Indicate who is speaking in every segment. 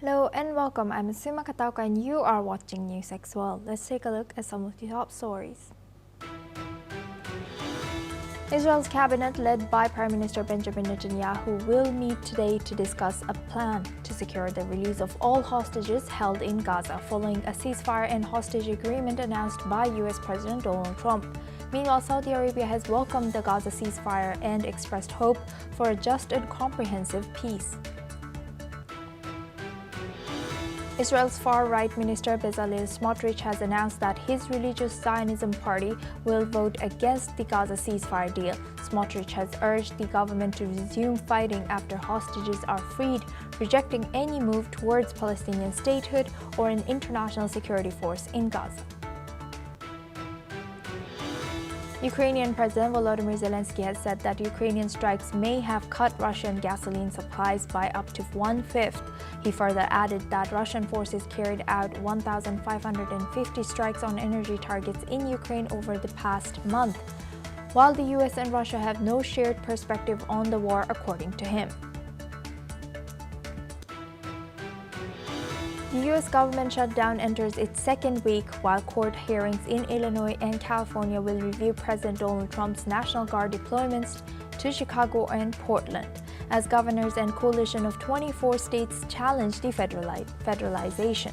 Speaker 1: Hello and welcome. I'm Sima Katauka and you are watching NewsX World. Let's take a look at some of the top stories. Israel's cabinet, led by Prime Minister Benjamin Netanyahu, will meet today to discuss a plan to secure the release of all hostages held in Gaza, following a ceasefire and hostage agreement announced by U.S. President Donald Trump. Meanwhile, Saudi Arabia has welcomed the Gaza ceasefire and expressed hope for a just and comprehensive peace. Israel's far-right minister Bezalel Smotrich has announced that his religious Zionism party will vote against the Gaza ceasefire deal. Smotrich has urged the government to resume fighting after hostages are freed, rejecting any move towards Palestinian statehood or an international security force in Gaza. Ukrainian President Volodymyr Zelensky has said that Ukrainian strikes may have cut Russian gasoline supplies by up to 1/5. He further added that Russian forces carried out 1,550 strikes on energy targets in Ukraine over the past month, while the US and Russia have no shared perspective on the war, according to him. The U.S. government shutdown enters its second week, while court hearings in Illinois and California will review President Donald Trump's National Guard deployments to Chicago and Portland, as governors and coalition of 24 states challenge the federalization.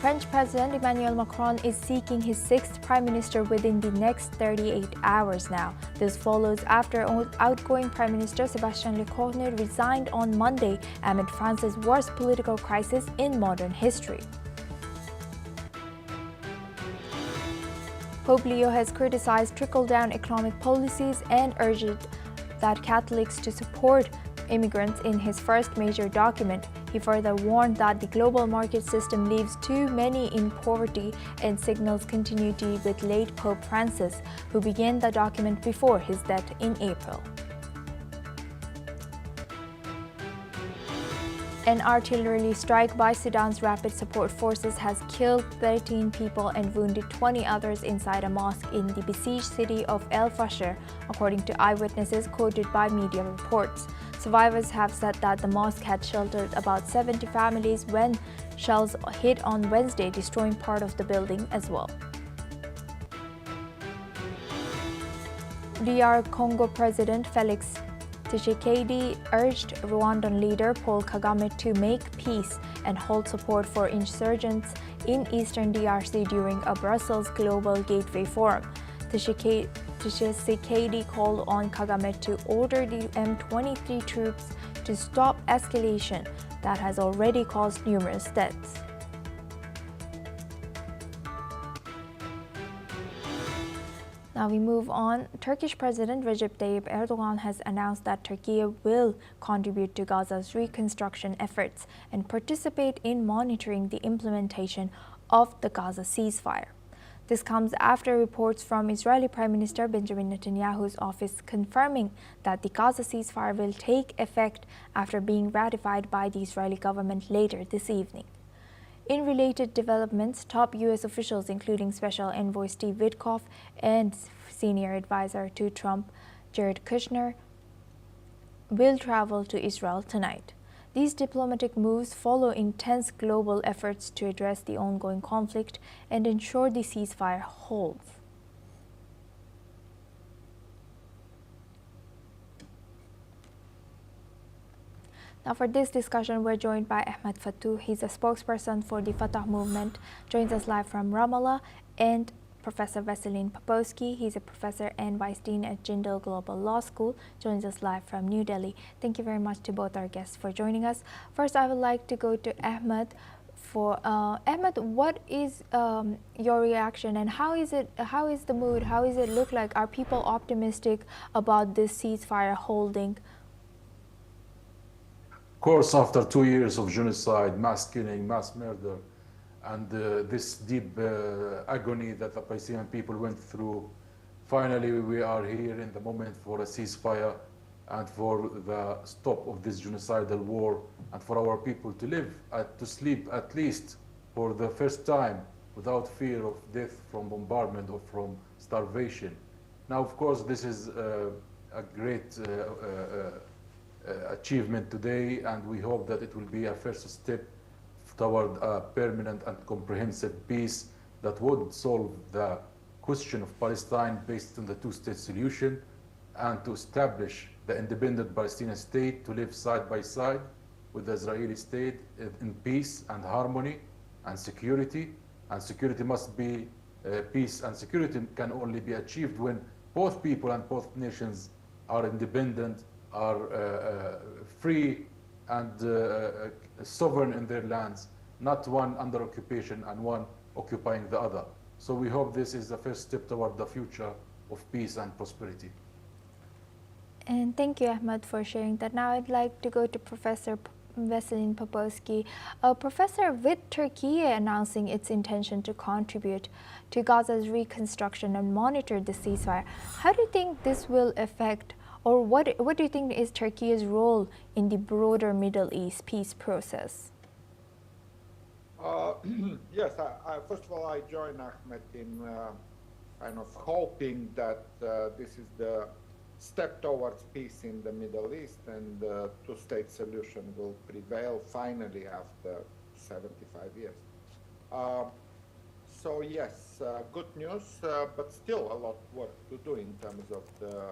Speaker 1: French President Emmanuel Macron is seeking his sixth prime minister within the next 38 hours now. This follows after outgoing Prime Minister Sébastien Lecornu resigned on Monday amid France's worst political crisis in modern history. Pope Leo has criticized trickle-down economic policies and urged that Catholics to support immigrants in his first major document. He further warned that the global market system leaves too many in poverty and signals continuity with late Pope Francis, who began the document before his death in April. An artillery strike by Sudan's Rapid Support Forces has killed 13 people and wounded 20 others inside a mosque in the besieged city of El Fasher, according to eyewitnesses quoted by media reports. Survivors have said that the mosque had sheltered about 70 families when shells hit on Wednesday, destroying part of the building as well. DR Congo President Felix Tshisekedi urged Rwandan leader Paul Kagame to make peace and hold support for insurgents in eastern DRC during a Brussels Global Gateway Forum. Tshisekedi called on Kagame to order the M23 troops to stop escalation that has already caused numerous deaths. Now we move on. Turkish President Recep Tayyip Erdogan has announced that Turkey will contribute to Gaza's reconstruction efforts and participate in monitoring the implementation of the Gaza ceasefire. This comes after reports from Israeli Prime Minister Benjamin Netanyahu's office confirming that the Gaza ceasefire will take effect after being ratified by the Israeli government later this evening. In related developments, top U.S. officials, including Special Envoy Steve Witkoff and senior advisor to Trump, Jared Kushner, will travel to Israel tonight. These diplomatic moves follow intense global efforts to address the ongoing conflict and ensure the ceasefire holds. Now for this discussion, we're joined by Ahmed Fattouh. He's a spokesperson for the Fatah movement, joins us live from Ramallah, and Professor Veselin Popovsky. He's a professor and vice dean at Jindal Global Law School, joins us live from New Delhi. Thank you very much to both our guests for joining us. First, I would like to go to Ahmed. Ahmed, what is your reaction, and how is the mood? How does it look like? Are people optimistic about this ceasefire holding?
Speaker 2: Of course, after 2 years of genocide, mass killing, mass murder, and this deep agony that the Palestinian people went through, finally we are here in the moment for a ceasefire and for the stop of this genocidal war, and for our people to live, to sleep at least for the first time without fear of death from bombardment or from starvation. Now, of course, this is a great achievement today, and we hope that it will be a first step toward a permanent and comprehensive peace that would solve the question of Palestine based on the two-state solution, and to establish the independent Palestinian state to live side by side with the Israeli state in peace and harmony and security. And security must be, peace and security can only be achieved when both people and both nations are independent, are free and sovereign in their lands, not one under occupation and one occupying the other. So we hope this is the first step toward the future of peace and prosperity.
Speaker 1: And thank you, Ahmed, for sharing that. Now I'd like to go to Professor Veselin Popovsky. Professor, with Turkey announcing its intention to contribute to Gaza's reconstruction and monitor the ceasefire, how do you think this will affect, or what do you think is Turkey's role in the broader Middle East peace process?
Speaker 3: Yes, first of all, I join Ahmed in kind of hoping that this is the step towards peace in the Middle East, and the two-state solution will prevail finally after 75 years. So yes, good news, but still a lot of work to do in terms of the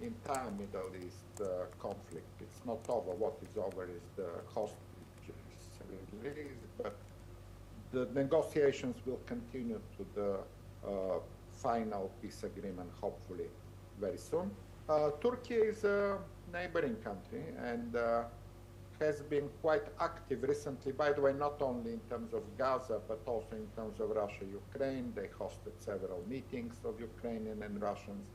Speaker 3: entire Middle East conflict. It's not over. What is over is the hostages release, but the negotiations will continue to the final peace agreement, hopefully very soon. Turkey is a neighboring country and has been quite active recently, by the way, not only in terms of Gaza, but also in terms of Russia-Ukraine. They hosted several meetings of Ukrainian and Russians.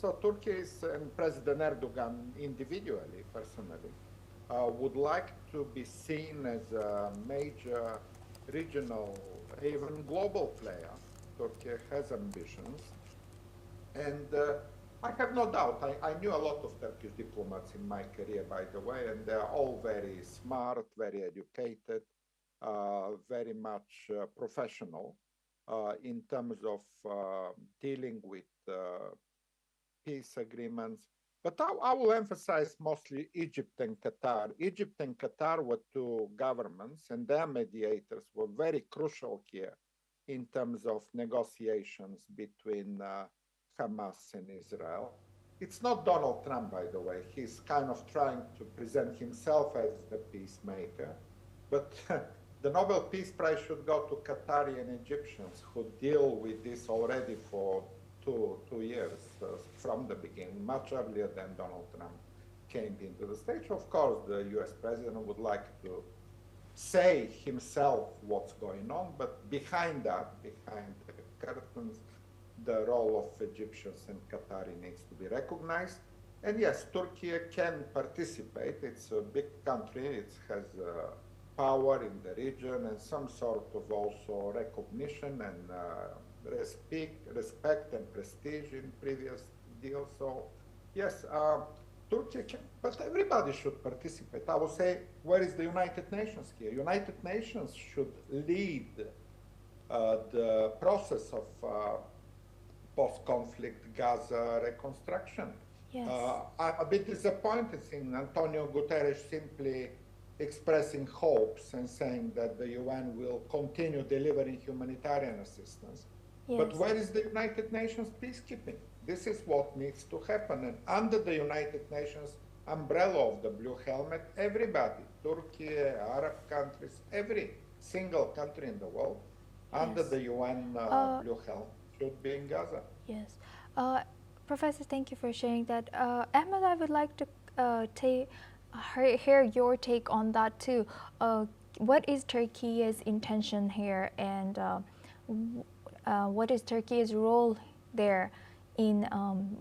Speaker 3: So Turkey is, and President Erdogan individually, personally, would like to be seen as a major regional, even global player. Turkey has ambitions. And I have no doubt, I knew a lot of Turkish diplomats in my career, by the way, and they're all very smart, very educated, very much professional in terms of dealing with peace agreements. But I will emphasize mostly Egypt and Qatar. Egypt and Qatar were two governments, and their mediators were very crucial here in terms of negotiations between Hamas and Israel. It's not Donald Trump, by the way. He's kind of trying to present himself as the peacemaker. But the Nobel Peace Prize should go to Qatari and Egyptians who deal with this already for two years from the beginning, much earlier than Donald Trump came into the stage. Of course, the US president would like to say himself what's going on, but behind that, behind the curtains, the role of Egyptians and Qatari needs to be recognized. And yes, Turkey can participate. It's a big country. It has power in the region and some sort of also recognition and respect and prestige in previous deals. So yes, Turkey can, but everybody should participate. I would say, where is the United Nations here? United Nations should lead the process of post-conflict Gaza reconstruction.
Speaker 1: Yes.
Speaker 3: I'm a bit disappointed in Antonio Guterres simply expressing hopes and saying that the UN will continue delivering humanitarian assistance.
Speaker 1: Yes.
Speaker 3: But where is the United Nations peacekeeping? This is what needs to happen. And under the United Nations umbrella of the blue helmet, everybody, Turkey, Arab countries, every single country in the world, under the UN blue helmet should be in Gaza.
Speaker 1: Yes. Professor, thank you for sharing that. Ahmed, I would like to hear your take on that too. What is Turkey's intention here, and what is Turkey's role there in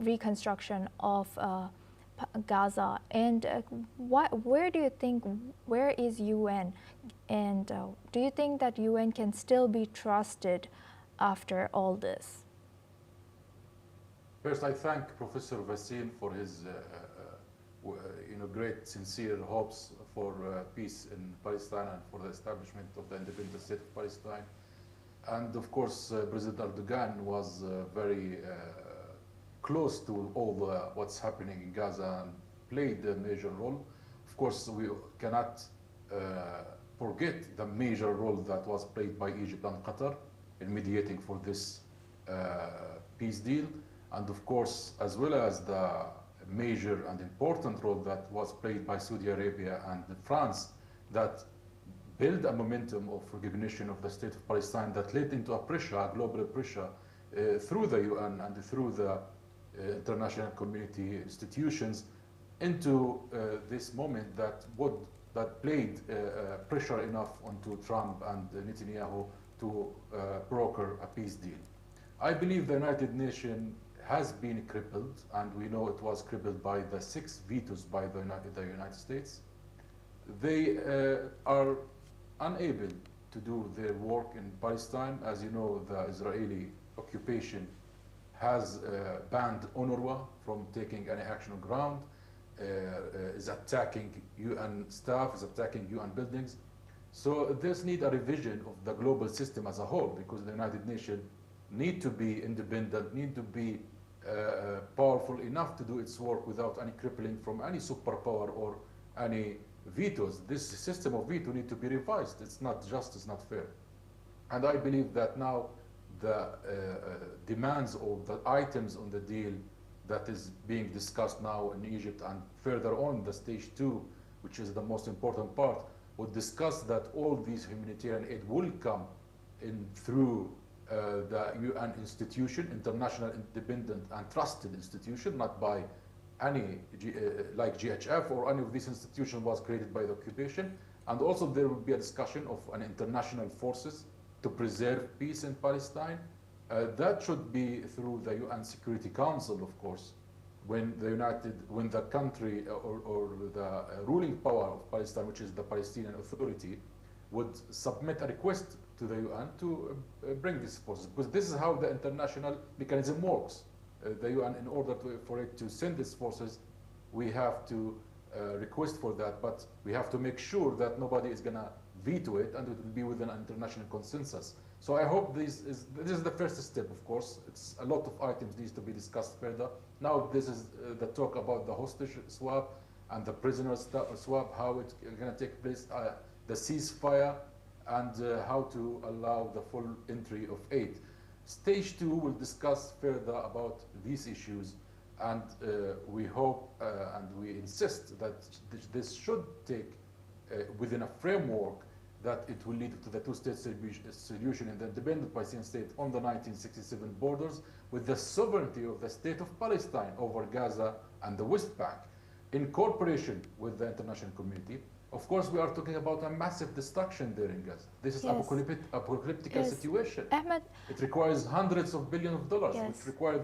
Speaker 1: reconstruction of Gaza? And where do you think, where is UN? And do you think that UN can still be trusted after all this?
Speaker 2: First, I thank Professor Vassil for his great, sincere hopes for peace in Palestine and for the establishment of the independent state of Palestine. And of course, President Erdogan was very close to all what's happening in Gaza, and played a major role. Of course, we cannot forget the major role that was played by Egypt and Qatar in mediating for this peace deal, and of course, as well as the major and important role that was played by Saudi Arabia and France that built a momentum of recognition of the state of Palestine that led into a pressure, a global pressure, through the UN and through the international community institutions into this moment that played pressure enough onto Trump and Netanyahu to broker a peace deal. I believe the United Nations has been crippled, and we know it was crippled by the 6 vetoes by the United States. They are unable to do their work in Palestine. As you know, the Israeli occupation has banned UNRWA from taking any action on ground, is attacking UN staff, is attacking UN buildings. So this needs a revision of the global system as a whole, because the United Nations need to be independent, need to be powerful enough to do its work without any crippling from any superpower or any vetoes. This system of veto needs to be revised. It's not just, it's not fair. And I believe that now the demands or the items on the deal that is being discussed now in Egypt and further on the stage 2, which is the most important part, would discuss that all these humanitarian aid will come in through the UN institution, international, independent and trusted institution, not by any like GHF or any of these institutions was created by the occupation. And also there will be a discussion of an international forces to preserve peace in Palestine. That should be through the UN Security Council, of course, when the country or the ruling power of Palestine, which is the Palestinian Authority, would submit a request to the UN to bring these forces, because this is how the international mechanism works. The UN, in order for it to send these forces, we have to request for that, but we have to make sure that nobody is going to veto it, and it will be within an international consensus. So I hope this is the first step. Of course, it's a lot of items needs to be discussed further. Now this is the talk about the hostage swap and the prisoner swap, how it's going to take place, the ceasefire, and how to allow the full entry of aid. Stage 2 will discuss further about these issues, and we hope and we insist that this should take within a framework that it will lead to the two-state solution in the independent Palestinian state on the 1967 borders, with the sovereignty of the state of Palestine over Gaza and the West Bank, in cooperation with the international community. Of course, we are talking about a massive destruction there in Gaza. This is apocalyptic situation.
Speaker 1: Ahmed,
Speaker 2: it requires hundreds of billions of dollars,
Speaker 1: yes,
Speaker 2: which require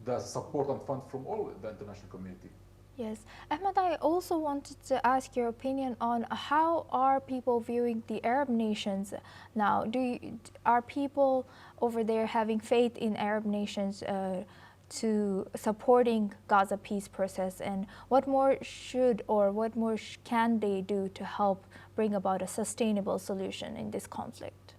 Speaker 2: the support and funds from all the international community.
Speaker 1: Yes. Ahmed, I also wanted to ask your opinion on how are people viewing the Arab nations now? Are people over there having faith in Arab nations to supporting Gaza peace process, and what more should or what more can they do to help bring about a sustainable solution in this conflict?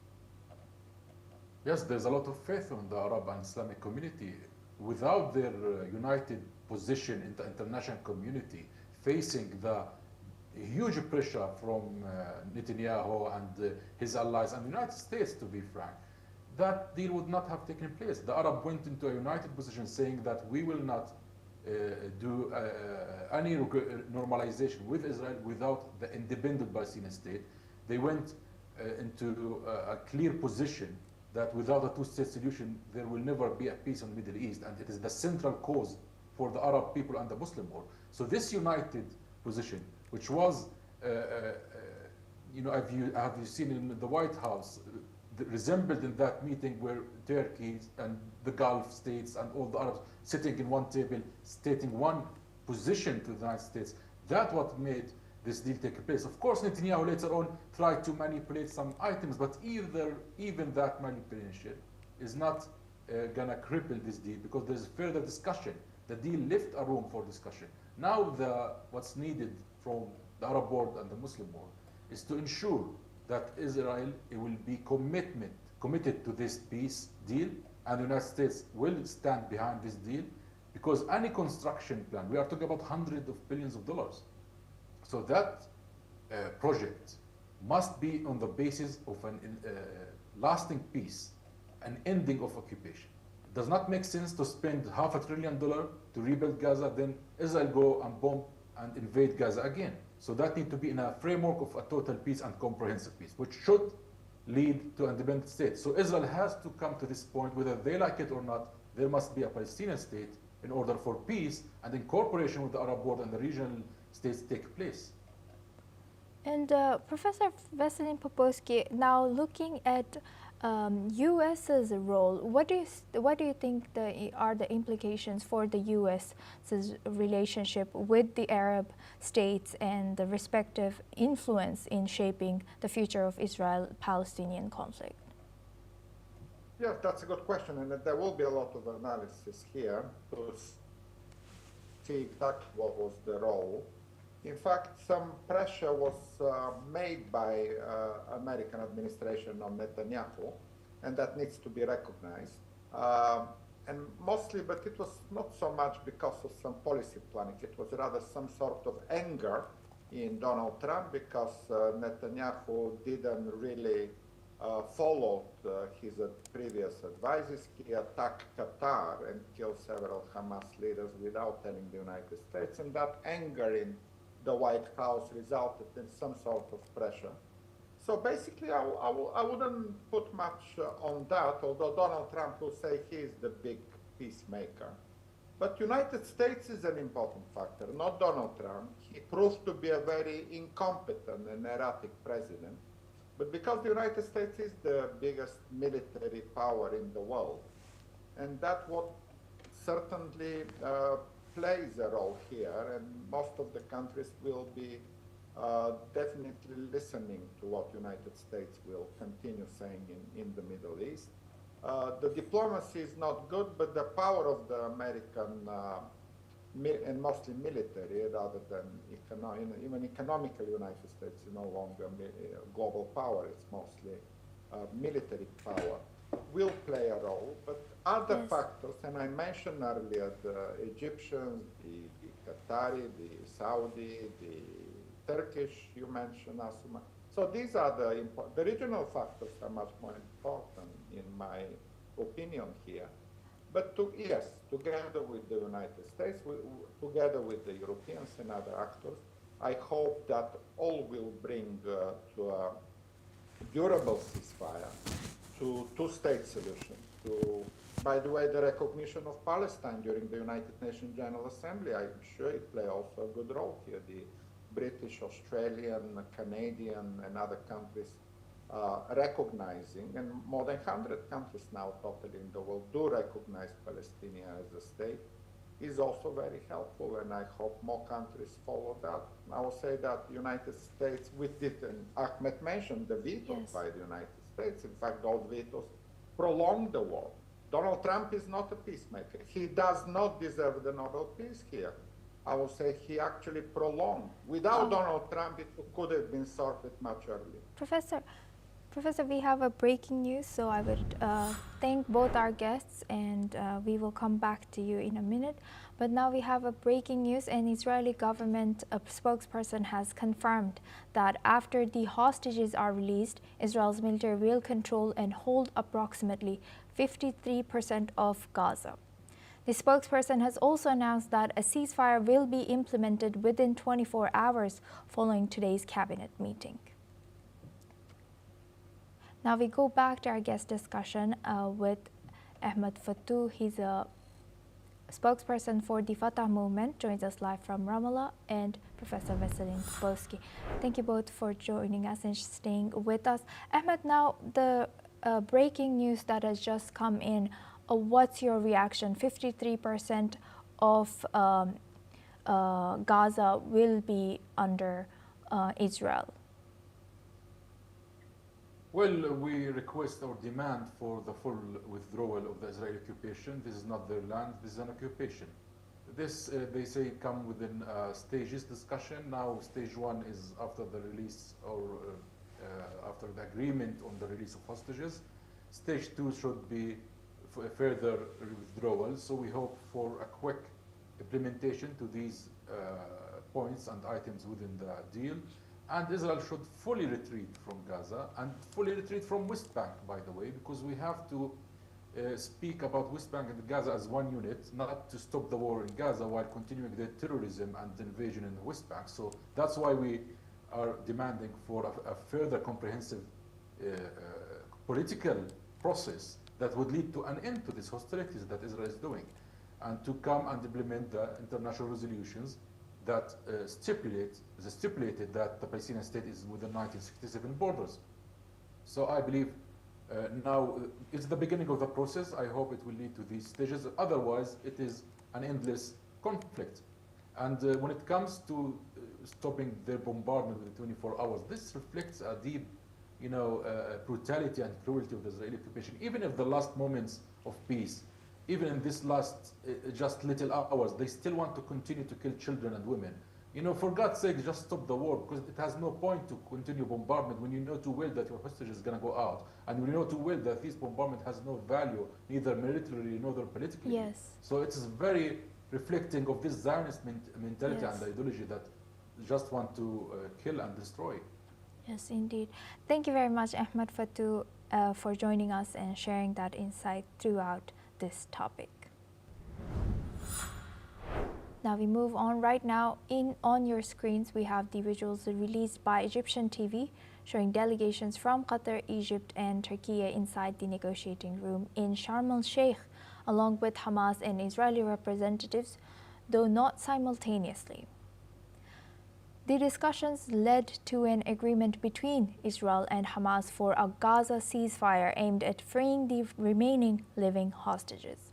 Speaker 2: Yes, there's a lot of faith in the Arab and Islamic community. Without their united position in the international community, facing the huge pressure from Netanyahu and his allies and the United States, to be frank, that deal would not have taken place. The Arab went into a united position saying that we will not do any normalization with Israel without the independent Palestinian state. They went into a clear position that without a two-state solution, there will never be a peace in the Middle East, and it is the central cause for the Arab people and the Muslim world. So this united position, which was, have you seen in the White House, resembled in that meeting where Turkey and the Gulf states and all the Arabs sitting in one table, stating one position to the United States. That's what made this deal take place. Of course, Netanyahu later on tried to manipulate some items, but even that manipulation is not gonna cripple this deal, because there's further discussion. The deal left a room for discussion. Now what's needed from the Arab world and the Muslim world is to ensure that Israel will be committed to this peace deal, and the United States will stand behind this deal, Because any construction plan, we are talking about hundreds of billions of dollars. So that project must be on the basis of an lasting peace, an ending of occupation. It does not make sense to spend $500 billion to rebuild Gaza, then Israel go and bomb and invade Gaza again. So that needs to be in a framework of a total peace and comprehensive peace, which should lead to an independent state. So Israel has to come to this point, whether they like it or not. There must be a Palestinian state in order for peace and incorporation with the Arab world and the regional states take place.
Speaker 1: And Professor Veselin Popovsky, now looking at U.S.'s role, what do you think are the implications for the U.S.'s relationship with the Arab states and the respective influence in shaping the future of Israel-Palestinian conflict?
Speaker 3: Yes, that's a good question, and there will be a lot of analysis here to see exactly what was the role. In fact, some pressure was made by American administration on Netanyahu, and that needs to be recognized. And mostly, but it was not so much because of some policy planning. It was rather some sort of anger in Donald Trump because Netanyahu didn't really follow his previous advices. He attacked Qatar and killed several Hamas leaders without telling the United States, and that anger in the White House resulted in some sort of pressure. So basically, I wouldn't put much on that, although Donald Trump will say he is the big peacemaker. But United States is an important factor, not Donald Trump. He proved to be a very incompetent and erratic president. But because the United States is the biggest military power in the world, and that what certainly plays a role here, and most of the countries will be definitely listening to what United States will continue saying in the Middle East. The diplomacy is not good, but the power of the American and mostly military rather than even economical United States is no longer a global power, it's mostly military power, will play a role. But other factors, and I mentioned earlier the Egyptians, the Qatari, the Saudi, the Turkish, you mentioned, Asuma. So these are the regional factors are much more important in my opinion here. But together with the United States, together with the Europeans and other actors, I hope that all will bring to a durable ceasefire, to two-state solution, to, by the way, the recognition of Palestine during the United Nations General Assembly. I'm sure it played also a good role here. The British, Australian, Canadian, and other countries recognizing, and more than 100 countries now totally in the world do recognize Palestine as a state, is also very helpful, and I hope more countries follow that. I will say that the United States, with it, and Ahmed mentioned the vetoes by the United States. In fact, those vetoes prolong the war. Donald Trump is not a peacemaker. He does not deserve the Nobel Peace here. I will say he actually prolonged. Without Donald Trump, it could have been sorted much earlier.
Speaker 1: Professor, we have a breaking news, so I would thank both our guests, and we will come back to you in a minute. But now we have a breaking news. An Israeli government spokesperson has confirmed that after the hostages are released, Israel's military will control and hold approximately 53% of Gaza. The spokesperson has also announced that a ceasefire will be implemented within 24 hours following today's cabinet meeting. Now we go back to our guest discussion with Ahmed Fatou. He's a spokesperson for the Fatah movement, joins us live from Ramallah, and Professor Veselin Popovsky. Thank you both for joining us and staying with us. Ahmed, now the breaking news that has just come in, what's your reaction? 53% of Gaza will be under Israel.
Speaker 2: Well, we request or demand for the full withdrawal of the Israeli occupation. This is not their land, this is an occupation. This, they say, come within stages discussion. Now, stage one is after the release or after the agreement on the release of hostages. Stage two should be further withdrawal. So we hope for a quick implementation to these points and items within the deal. And Israel should fully retreat from Gaza and fully retreat from West Bank, by the way, because we have to speak about West Bank and Gaza as one unit, not to stop the war in Gaza while continuing the terrorism and invasion in the West Bank. So that's why we are demanding for a further comprehensive political process that would lead to an end to these hostilities that Israel is doing, and to come and implement the international resolutions that stipulated that the Palestinian state is within 1967 borders. So I believe now it's the beginning of the process. I hope it will lead to these stages. Otherwise, it is an endless conflict. And when it comes to stopping their bombardment within 24 hours, this reflects a deep, brutality and cruelty of the Israeli occupation. Even if the last moments of peace, even in this last just little hours, they still want to continue to kill children and women. For God's sake, just stop the war, because it has no point to continue bombardment when you know too well that your hostage is going to go out, and when you know too well that this bombardment has no value, neither militarily nor politically.
Speaker 1: Yes.
Speaker 2: So it is very reflecting of this Zionist mentality
Speaker 1: Yes.
Speaker 2: and ideology that just want to kill and destroy.
Speaker 1: Yes, indeed. Thank you very much, Ahmed Fatou, for joining us and sharing that insight throughout this topic. Now we move on. Right now, on your screens, we have the visuals released by Egyptian TV showing delegations from Qatar, Egypt, and Turkey inside the negotiating room in Sharm el-Sheikh, along with Hamas and Israeli representatives, though not simultaneously. The discussions led to an agreement between Israel and Hamas for a Gaza ceasefire aimed at freeing the remaining living hostages.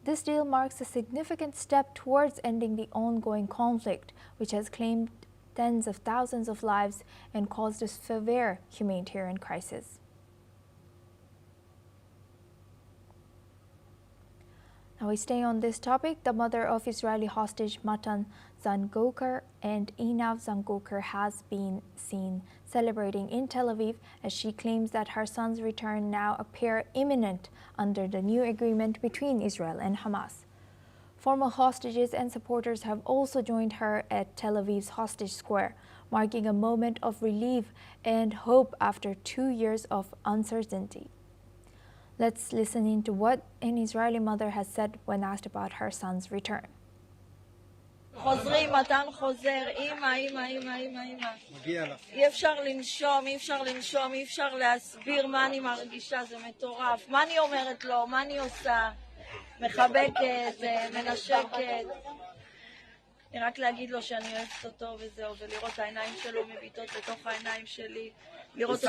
Speaker 1: This deal marks a significant step towards ending the ongoing conflict, which has claimed tens of thousands of lives and caused a severe humanitarian crisis. Now we stay on this topic. The mother of Israeli hostage Matan Zangoker and Einav Zangoker has been seen celebrating in Tel Aviv as she claims that her son's return now appear imminent under the new agreement between Israel and Hamas. Former hostages and supporters have also joined her at Tel Aviv's Hostage Square, marking a moment of relief and hope after 2 years of uncertainty. Let's listen into what an Israeli mother has said when asked about her son's return.
Speaker 4: חוזרים, מתן חוזר, אמא, אמא, אמא, אמא, אמא. מגיע לך. אי אפשר לנשום, אי אפשר לנשום, אי אפשר להסביר מה אני מרגישה, זה מטורף. מה אני אומרת לו, מה אני עושה? מחבקת, מנשקת. אני רק להגיד לו שאני אוהבת אותו וזהו, ולראות העיניים שלו מביטות לתוך העיניים שלי. לראות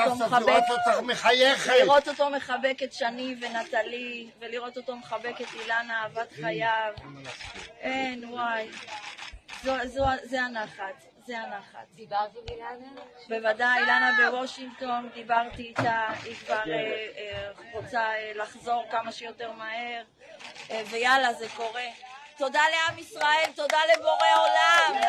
Speaker 4: אותו מחבק את שני ונטלי, ולראות אותו מחבק את אילנה, אהבת חייו. אין, וואי. זה הנחת, זה הנחת.
Speaker 5: דיברת עם אילנה?
Speaker 4: בוודאי, אילנה בוושינגטון, דיברתי איתה, היא כבר רוצה לחזור כמה שיותר מהר, ויאללה, זה קורה. תודה לעם ישראל, תודה לבורא עולם.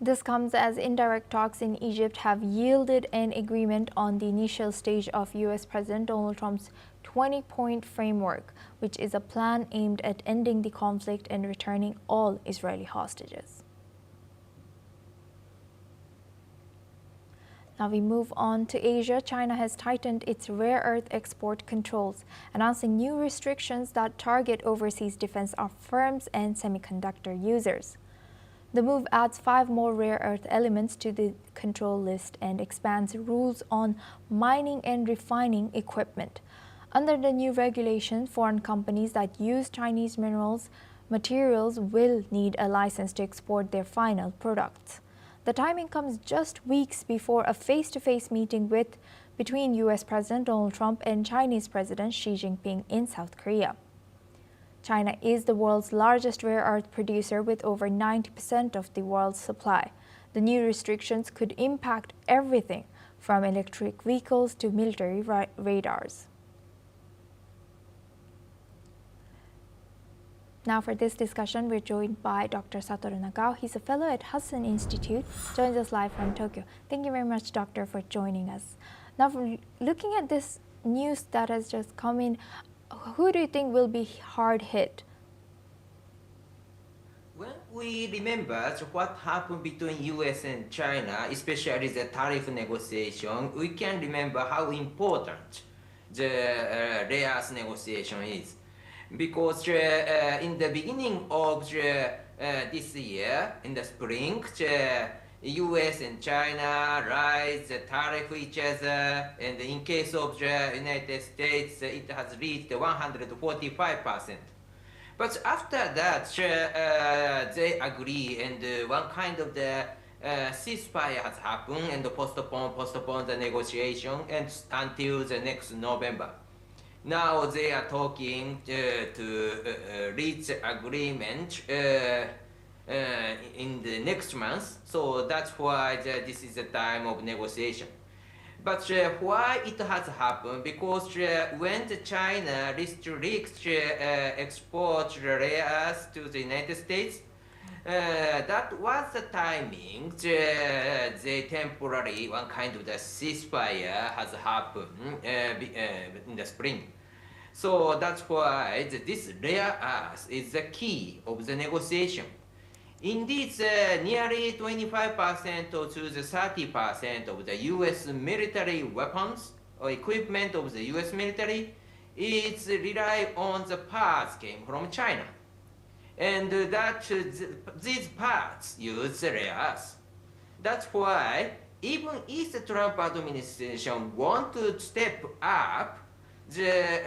Speaker 1: This comes as indirect talks in Egypt have yielded an agreement on the initial stage of U.S. President Donald Trump's 20-point framework, which is a plan aimed at ending the conflict and returning all Israeli hostages. Now we move on to Asia. China has tightened its rare earth export controls, announcing new restrictions that target overseas defense firms and semiconductor users. The move adds 5 more rare earth elements to the control list and expands rules on mining and refining equipment. Under the new regulation, foreign companies that use Chinese materials will need a license to export their final products. The timing comes just weeks before a face-to-face meeting between U.S. President Donald Trump and Chinese President Xi Jinping in South Korea. China is the world's largest rare earth producer with over 90% of the world's supply. The new restrictions could impact everything from electric vehicles to military radars. Now for this discussion, we're joined by Dr. Satoru Nagao. He's a fellow at Hudson Institute, joins us live from Tokyo. Thank you very much, Doctor, for joining us. Now, looking at this news that has just come in, who do you think will be hard hit?
Speaker 5: When we remember what happened between US and China, especially the tariff negotiation, we can remember how important the rare earth negotiation is. Because in the beginning of this year, in the spring, US and China raised the tariff each other, and in case of the United States, it has reached 145%. But after that, they agree, and one kind of the ceasefire has happened, and postpone the negotiation and until the next November. Now they are talking to reach agreement in the next month, so that's why this is the time of negotiation. But why it has happened? Because when China restricts export rare earths to the United States, that was the timing they temporary one kind of the ceasefire has happened in the spring. So that's why this rare earth is the key of the negotiation. Indeed, nearly 25% to the 30% of the U.S. military weapons or equipment of the U.S. military is rely on the parts came from China. And that these parts use the rare earth. That's why even if the Trump administration want to step up the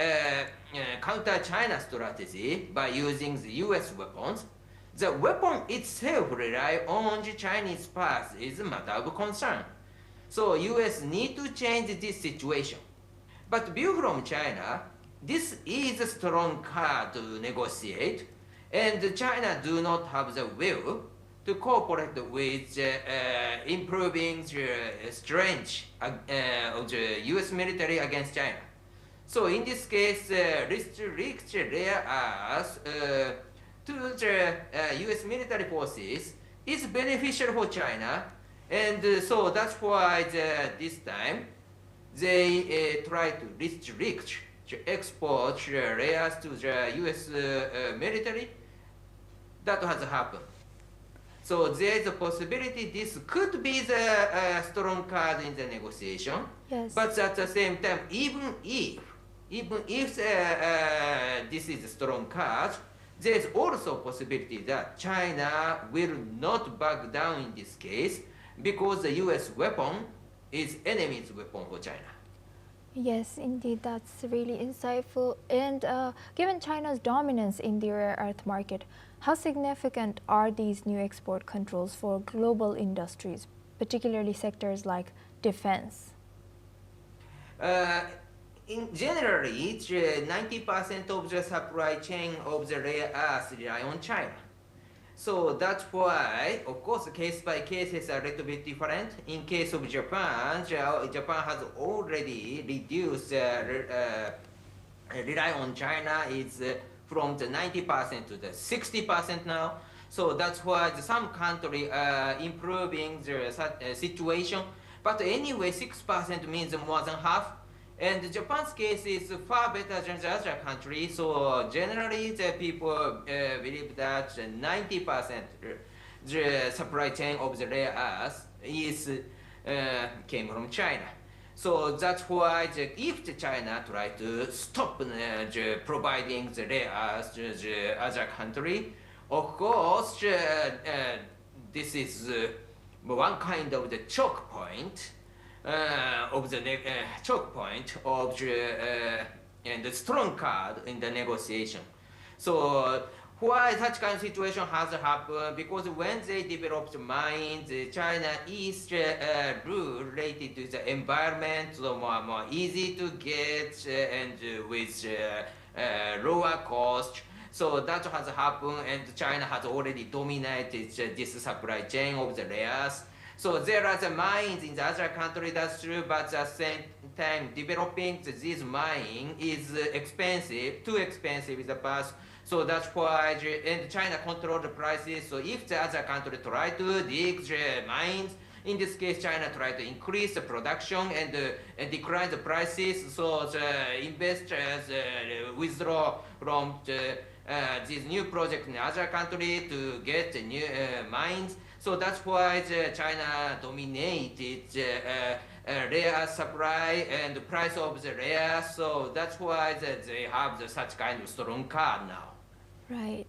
Speaker 5: counter-China strategy by using the U.S. weapons, the weapon itself rely on the Chinese parts is a matter of concern. So U.S. need to change this situation. But view from China, this is a strong card to negotiate, and China do not have the will to cooperate with improving the strength of the U.S. military against China. So in this case, restrict rare earths to the U.S. military forces is beneficial for China, and so that's why this time they try to restrict the export rare earths to the U.S. military. That has happened. So there is a possibility this could be the strong card in the negotiation.
Speaker 1: Yes.
Speaker 5: But at the same time, even if this is a strong card, there is also a possibility that China will not back down in this case because the U.S. weapon is enemy's weapon for China.
Speaker 1: Yes, indeed, that's really insightful. And given China's dominance in the rare earth market, how significant are these new export controls for global industries, particularly sectors like defense?
Speaker 5: In generally, 90% of the supply chain of the rare earths rely on China. So that's why, of course, case by cases are a little bit different. In case of Japan, Japan has already reduced rely on China is from the 90% to the 60% now. So that's why some country are improving their situation. But anyway, 6% means more than half. And Japan's case is far better than the other countries. So generally, the people believe that 90% the supply chain of the rare earth is came from China. So that's why if China try to stop providing the rare earth to the other country, of course, this is one kind of the choke point. Of the choke point of and the strong card in the negotiation. So why such kind of situation has happened? Because when they developed the mines, China is rule related to the environment, so more easy to get and with lower cost. So that has happened, and China has already dominated this supply chain of the rare earths. So there are the mines in the other country, that's true, but at the same time, developing this mine is expensive, too expensive in the past. So that's why, and China control the prices. So if the other country try to dig the mines, in this case, China tried to increase the production and decline the prices, so the investors withdraw from this new project in other country to get new mines. So that's why China dominated rare supply and the price of the rare. So that's why they have such kind of strong card now.
Speaker 1: Right.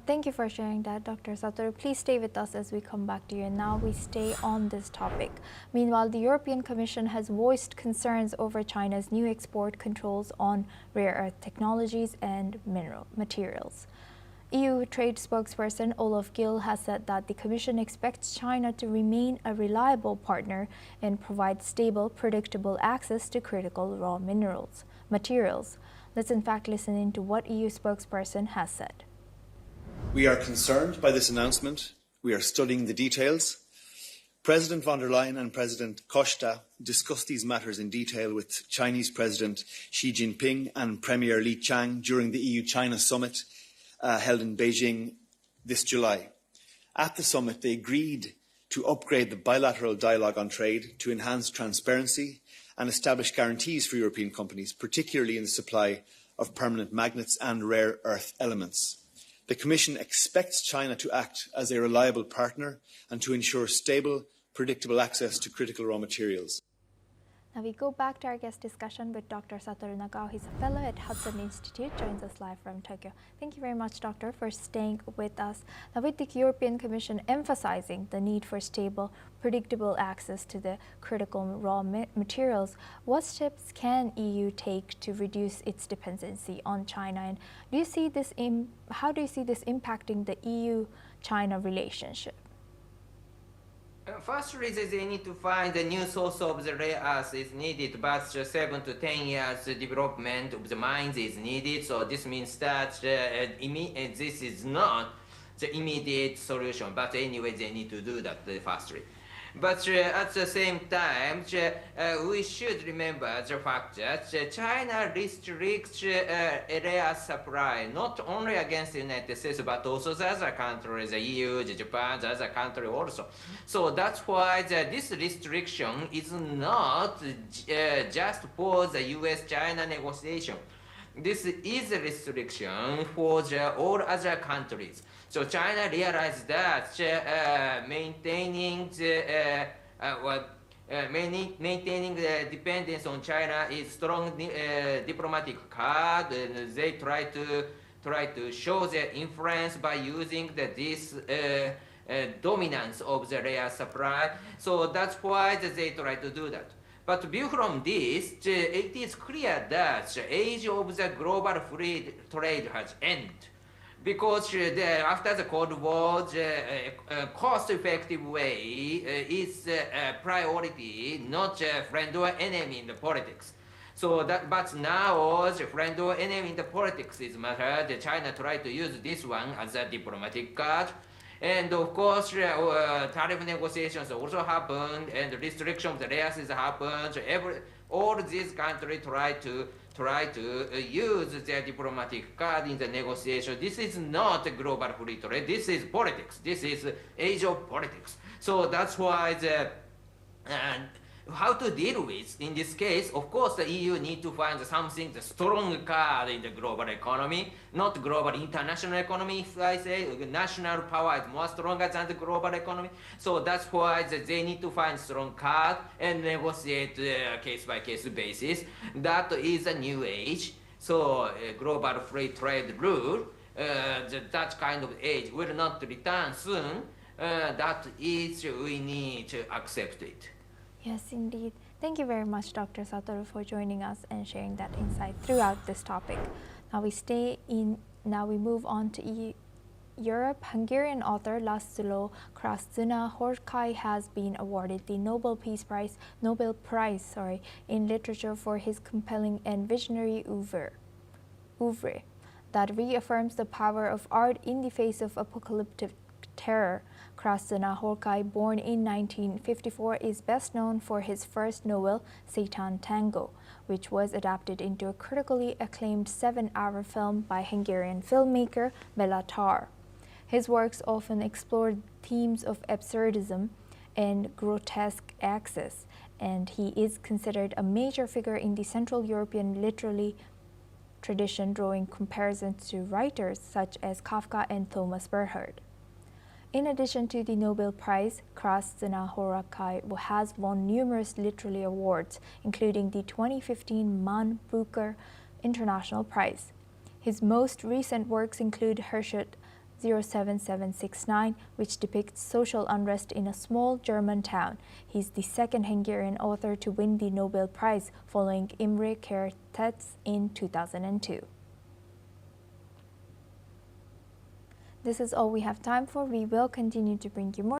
Speaker 1: Thank you for sharing that, Dr. Satoru. Please stay with us as we come back to you. And now we stay on this topic. Meanwhile, the European Commission has voiced concerns over China's new export controls on rare earth technologies and mineral materials. EU trade spokesperson Olaf Gill has said that the Commission expects China to remain a reliable partner and provide stable, predictable access to critical raw materials. Let's in fact listen into what EU spokesperson has said.
Speaker 6: We are concerned by this announcement. We are studying the details. President von der Leyen and President Costa discussed these matters in detail with Chinese President Xi Jinping and Premier Li Qiang during the EU-China summit held in Beijing this July. At the summit, they agreed to upgrade the bilateral dialogue on trade to enhance transparency and establish guarantees for European companies, particularly in the supply of permanent magnets and rare earth elements. The Commission expects China to act as a reliable partner and to ensure stable, predictable access to critical raw materials.
Speaker 1: Now we go back to our guest discussion with Dr. Satoru Nagao. He's a fellow at Hudson Institute, joins us live from Tokyo. Thank you very much, Doctor, for staying with us. Now, with the European Commission emphasizing the need for stable, predictable access to the critical raw materials, what steps can EU take to reduce its dependency on China? And do you see this how do you see this impacting the EU-China relationship?
Speaker 5: Firstly, they need to find a new source of the rare earth is needed, but 7 to 10 years development of the mines is needed. So this means that this is not the immediate solution. But anyway, they need to do that firstly. But at the same time, we should remember the fact that China restricts rare supply not only against the United States, but also the other countries, the EU, Japan, the other country also. So that's why this restriction is not just for the US-China negotiation. This is a restriction for all other countries. So China realized that maintaining the dependence on China is strong diplomatic card, and they try to show their influence by using this dominance of the rare supply. So that's why they try to do that. But view from this, it is clear that the age of the global free trade has ended. Because after the Cold War, the cost-effective way is a priority, not a friend or enemy in the politics. So but now the friend or enemy in the politics is matter. China tried to use this one as a diplomatic card. And of course, tariff negotiations also happened, and restriction of the rare earths happened. All these countries try to use their diplomatic card in the negotiation. This is not a global free trade. This is politics. This is age of politics. So that's why how to deal with, in this case, of course, the EU need to find something, the strong card in the global economy, not global international economy, if I say. National power is more stronger than the global economy. So that's why they need to find strong card and negotiate case-by-case basis. That is a new age. So global free trade rule, that kind of age will not return soon. That is, we need to accept it.
Speaker 1: Yes, indeed. Thank you very much, Dr. Satoru, for joining us and sharing that insight throughout this topic. Now we move on to Europe. Hungarian author Laszlo Krasznahorkai has been awarded the Nobel Prize in literature for his compelling and visionary oeuvre that reaffirms the power of art in the face of apocalyptic terror. Krasznahorkai, born in 1954, is best known for his first novel, Satan Tango, which was adapted into a critically acclaimed 7-hour film by Hungarian filmmaker Béla Tarr. His works often explored themes of absurdism and grotesque excess, and he is considered a major figure in the Central European literary tradition, drawing comparisons to writers such as Kafka and Thomas Bernhard. In addition to the Nobel Prize, Krasznahorkai has won numerous literary awards, including the 2015 Man Booker International Prize. His most recent works include Herschot 07769, which depicts social unrest in a small German town. He's the second Hungarian author to win the Nobel Prize, following Imre Kertész in 2002. This is all we have time for. We will continue to bring you more